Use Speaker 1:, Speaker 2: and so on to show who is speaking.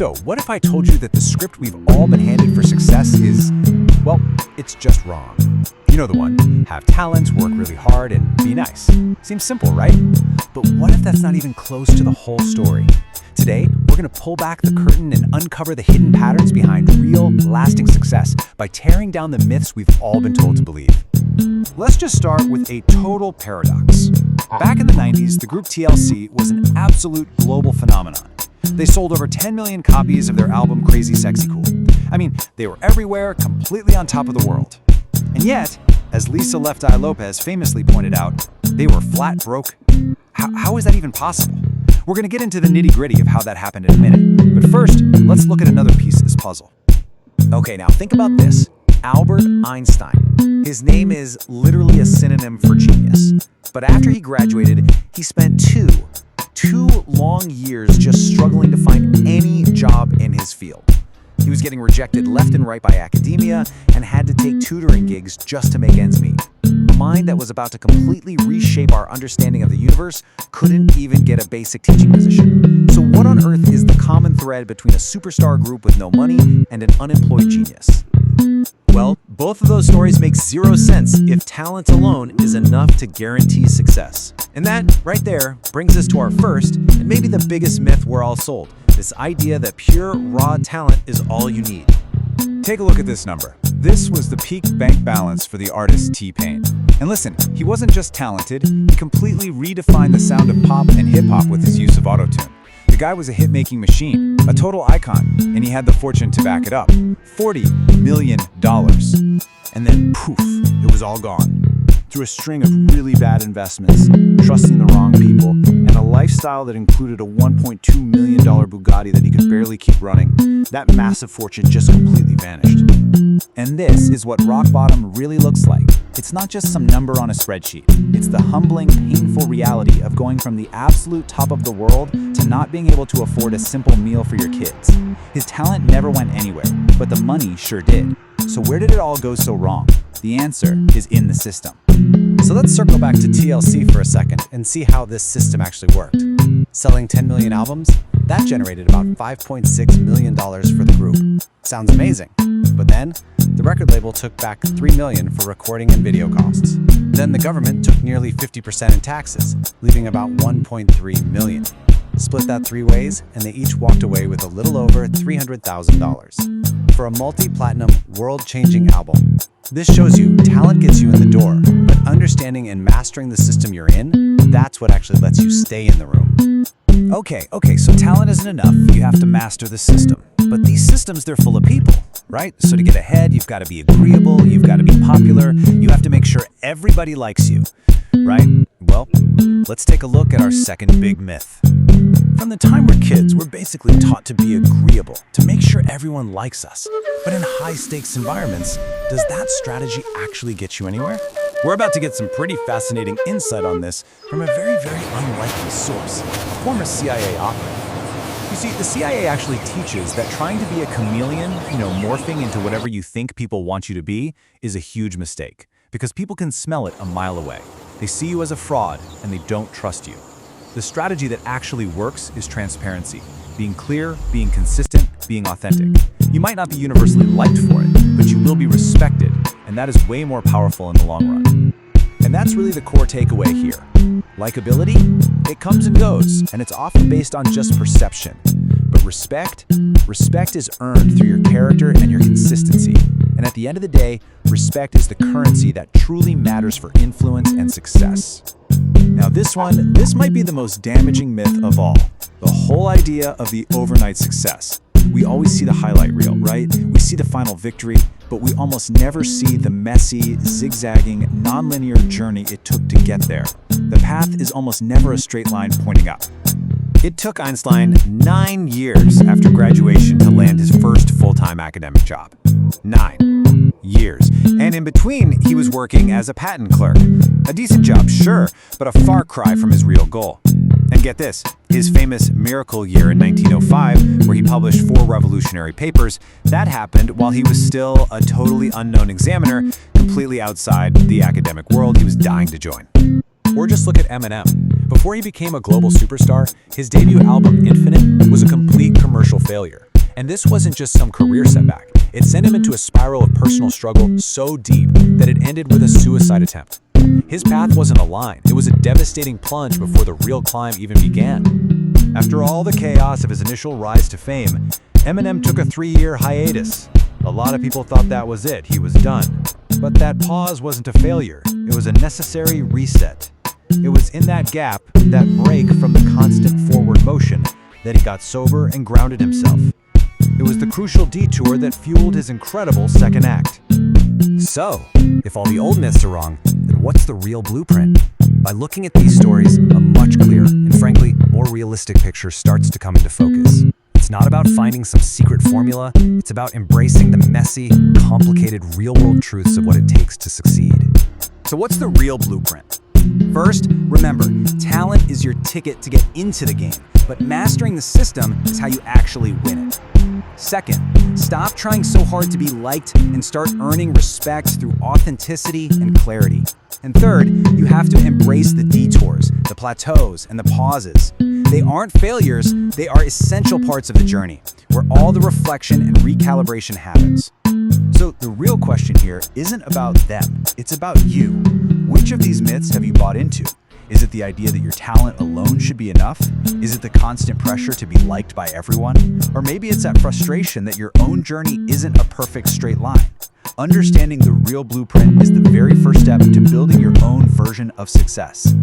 Speaker 1: So, what if I told you that the script we've all been handed for success is, well, it's just wrong? You know the one. Have talent, work really hard, and be nice. Seems simple, right? But what if that's not even close to the whole story? Today, we're going to pull back the curtain and uncover the hidden patterns behind real, lasting success by tearing down the myths we've all been told to believe. Let's just start with a total paradox. Back in the 90s, the group TLC was an absolute global phenomenon. They sold over 10 million copies of their album Crazy Sexy Cool. I mean, they were everywhere, completely on top of the world. And yet, as Lisa Left Eye Lopez famously pointed out, they were flat broke. How is that even possible? We're going to get into the nitty-gritty of how that happened in a minute. But first, let's look at another piece of this puzzle. Okay, now think about this. Albert Einstein. His name is literally a synonym for genius. But after he graduated, he spent two long years just struggling to find any job in his field. He was getting rejected left and right by academia and had to take tutoring gigs just to make ends meet. A mind that was about to completely reshape our understanding of the universe couldn't even get a basic teaching position. So what on earth is the common thread between a superstar group with no money and an unemployed genius? Well, both of those stories make zero sense if talent alone is enough to guarantee success. And that, right there, brings us to our first, and maybe the biggest myth we're all sold, this idea that pure, raw talent is all you need.
Speaker 2: Take a look at this number. This was the peak bank balance for the artist T-Pain. And listen, he wasn't just talented, he completely redefined the sound of pop and hip-hop with his use of autotune. The guy was a hit-making machine, a total icon, and he had the fortune to back it up. $40 million. And then, poof, it was all gone. Through a string of really bad investments, trusting the wrong people, and a lifestyle that included a $1.2 million Bugatti that he could barely keep running, that massive fortune just completely vanished.
Speaker 1: And this is what rock bottom really looks like. It's not just some number on a spreadsheet. It's the humbling, painful reality of going from the absolute top of the world to not being able to afford a simple meal for your kids. His talent never went anywhere, but the money sure did. So where did it all go so wrong? The answer is in the system.
Speaker 3: So let's circle back to TLC for a second and see how this system actually worked. Selling 10 million albums, that generated about $5.6 million for the group. Sounds amazing. But then, the record label took back $3 million for recording and video costs. Then the government took nearly 50% in taxes, leaving about $1.3 million. Split that three ways, and they each walked away with a little over $300,000 for a multi-platinum, world-changing album. This shows you talent gets you in the door, but understanding and mastering the system you're in, that's what actually lets you stay in the room.
Speaker 1: Okay, so talent isn't enough, you have to master the system. But these systems, they're full of people, right? So to get ahead, you've got to be agreeable, you've got to be popular, you have to make sure everybody likes you, right? Well, let's take a look at our second big myth. From the time we're kids, we're basically taught to be agreeable, to make sure everyone likes us. But in high-stakes environments, does that strategy actually get you anywhere? We're about to get some pretty fascinating insight on this from a very unlikely source, a former CIA operative. You see, the CIA actually teaches that trying to be a chameleon, morphing into whatever you think people want you to be, is a huge mistake, because people can smell it a mile away. They see you as a fraud, and they don't trust you. The strategy that actually works is transparency, being clear, being consistent, being authentic. You might not be universally liked for it, but you will be respected, and that is way more powerful in the long run. And that's really the core takeaway here. Likability? It comes and goes, and it's often based on just perception. But respect is earned through your character and your consistency. And at the end of the day, respect is the currency that truly matters for influence and success. Now this might be the most damaging myth of all. The whole idea of the overnight success. We always see the highlight reel, right? We see the final victory, but we almost never see the messy, zigzagging, non-linear journey it took to get there. The path is almost never a straight line pointing up. It took Einstein 9 years after graduation to land his first full-time academic job. 9 years. And in between, he was working as a patent clerk. A decent job, sure, but a far cry from his real goal. And get this, his famous miracle year in 1905, where he published 4 revolutionary papers, that happened while he was still a totally unknown examiner, completely outside the academic world he was dying to join. Or just look at Eminem. Before he became a global superstar, his debut album, Infinite, was a complete commercial failure.
Speaker 2: And this wasn't just some career setback. It sent him into a spiral of personal struggle so deep that it ended with a suicide attempt. His path wasn't a line. It was a devastating plunge before the real climb even began.
Speaker 1: After all the chaos of his initial rise to fame, Eminem took a 3-year hiatus. A lot of people thought that was it, he was done. But that pause wasn't a failure, it was a necessary reset. It was in that gap, that break from the constant forward motion, that he got sober and grounded himself. It was the crucial detour that fueled his incredible second act.
Speaker 3: So, if all the old myths are wrong, then what's the real blueprint? By looking at these stories, a much clearer and frankly, more realistic picture starts to come into focus. It's not about finding some secret formula, it's about embracing the messy, complicated real-world truths of what it takes to succeed.
Speaker 1: So what's the real blueprint? First, remember, talent is your ticket to get into the game, but mastering the system is how you actually win it. Second, stop trying so hard to be liked and start earning respect through authenticity and clarity. And third, you have to embrace the detours, the plateaus, and the pauses. They aren't failures, they are essential parts of the journey, where all the reflection and recalibration happens. So the real question here isn't about them, it's about you. Which of these myths have you bought into? Is it the idea that your talent alone should be enough? Is it the constant pressure to be liked by everyone? Or maybe it's that frustration that your own journey isn't a perfect straight line. Understanding the real blueprint is the very first step to building your own version of success.